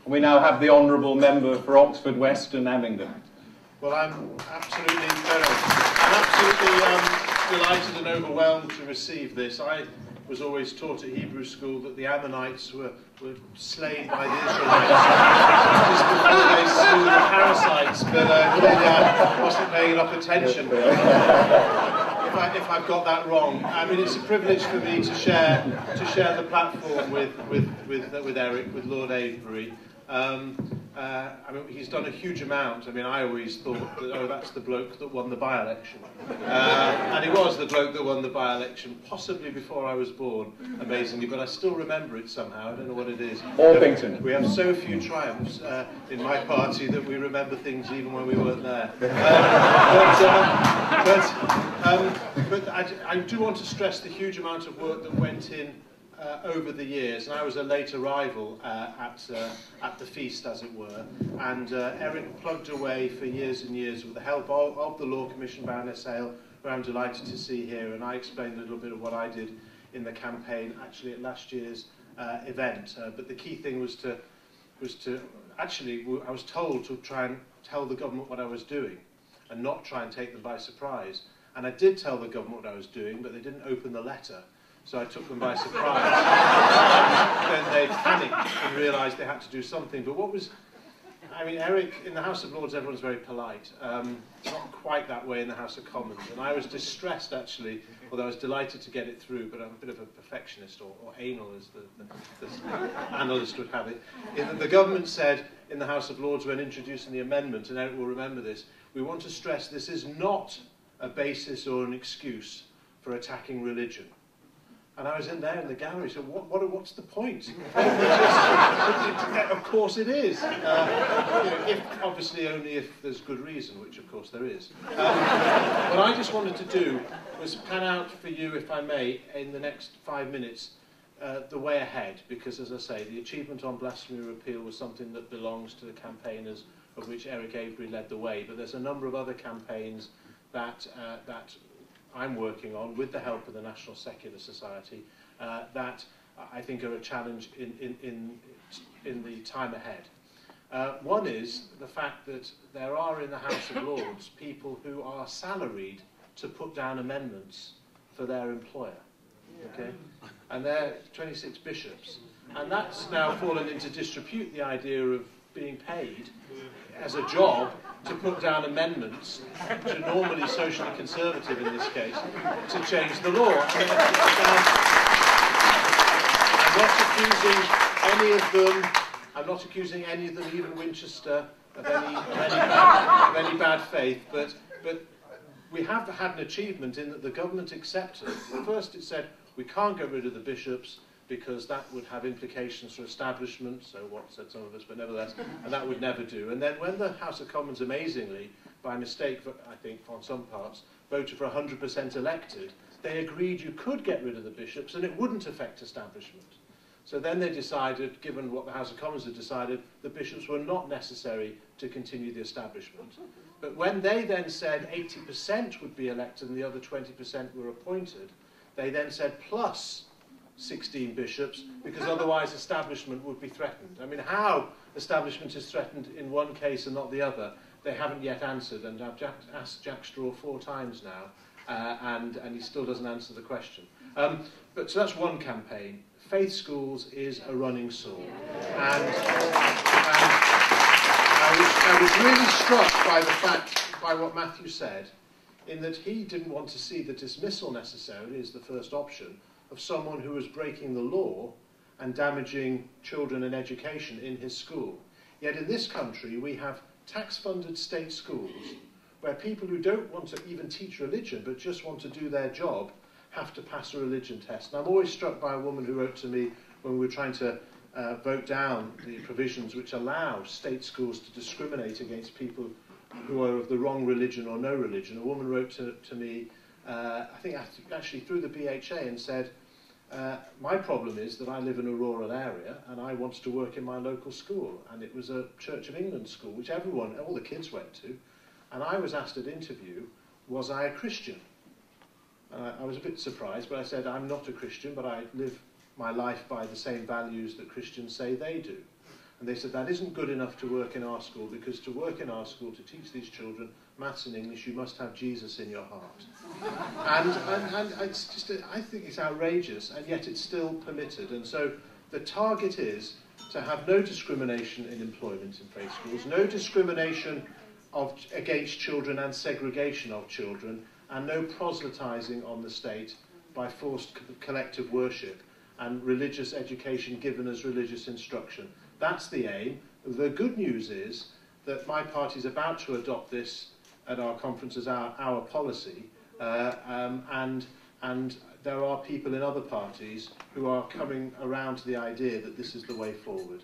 We now have the Honourable Member for Oxford West and Abingdon. Well, I'm absolutely delighted and overwhelmed to receive this. I was always taught at Hebrew school that the Ammonites were slain by the Israelites just before they slew the parasites, but clearly I wasn't paying enough attention. If I've got that wrong, I mean, it's a privilege for me to share the platform with Eric, with Lord Avebury. I mean, he's done a huge amount. I mean, I always thought that, oh, that's the bloke that won the by-election. And he was the bloke that won the by-election, possibly before I was born, amazingly, but I still remember it somehow. I don't know what it is. Orpington. We have so few triumphs in my party that we remember things even when we weren't there. But I do want to stress the huge amount of work that went in over the years, and I was a late arrival at the feast, as it were, and Eric plugged away for years and years with the help of the Law Commission, Baroness Hale, who I'm delighted to see here, and I explained a little bit of what I did in the campaign, actually at last year's event. But the key thing was to actually, I was told to try and tell the government what I was doing, and not try and take them by surprise. And I did tell the government what I was doing, but they didn't open the letter. So I took them by surprise. Then they panicked and realised they had to do something. But what was, I mean, Eric, in the House of Lords, everyone's very polite. It's not quite that way in the House of Commons. And I was distressed, actually, although I was delighted to get it through, but I'm a bit of a perfectionist, or anal, as the analyst would have it. The government said in the House of Lords when introducing the amendment, and Eric will remember this, we want to stress this is not a basis or an excuse for attacking religion. And I was in there in the gallery, so what's the point? Of course it is. You know, obviously only if there's good reason, which of course there is. What I just wanted to do was pan out for you, if I may, in the next 5 minutes, the way ahead, because as I say, the achievement on blasphemy repeal was something that belongs to the campaigners of which Eric Avebury led the way, but there's a number of other campaigns that I'm working on, with the help of the National Secular Society, that I think are a challenge in the time ahead. One is the fact that there are in the House of Lords people who are salaried to put down amendments for their employer. Okay? And they're 26 bishops. And that's now fallen into disrepute, the idea of being paid as a job to put down amendments, which are normally socially conservative in this case, to change the law. I'm not accusing any of them, even Winchester, of any bad faith, but we have had an achievement in that the government accepted. First it said, we can't get rid of the bishops, because that would have implications for establishment, so what said some of us, but nevertheless, and that would never do. And then when the House of Commons, amazingly, by mistake, I think, on some parts, voted for 100% elected, they agreed you could get rid of the bishops and it wouldn't affect establishment. So then they decided, given what the House of Commons had decided, the bishops were not necessary to continue the establishment. But when they then said 80% would be elected and the other 20% were appointed, they then said plus 16 bishops, because otherwise establishment would be threatened. I mean, how establishment is threatened in one case and not the other, they haven't yet answered, and I've asked Jack Straw 4 times now, and he still doesn't answer the question. But so that's one campaign. Faith schools is a running sword. And I was really struck by what Matthew said, in that he didn't want to see the dismissal necessarily as the first option of someone who was breaking the law and damaging children and education in his school. Yet in this country we have tax-funded state schools where people who don't want to even teach religion but just want to do their job have to pass a religion test. And I'm always struck by a woman who wrote to me when we were trying to vote down the provisions which allow state schools to discriminate against people who are of the wrong religion or no religion. A woman wrote to me, I think actually through the BHA, and said, my problem is that I live in a rural area and I wanted to work in my local school, and it was a Church of England school which all the kids went to, and I was asked at interview, was I a Christian? I was a bit surprised, but I said, I'm not a Christian, but I live my life by the same values that Christians say they do. And they said, that isn't good enough to work in our school, because to work in our school, to teach these children maths and English, you must have Jesus in your heart. and it's just, I think it's outrageous, and yet it's still permitted. And so the target is to have no discrimination in employment in faith schools, no discrimination against children and segregation of children, and no proselytising on the state by forced collective worship and religious education given as religious instruction. That's the aim. The good news is that my party is about to adopt this at our conference as our policy, and there are people in other parties who are coming around to the idea that this is the way forward.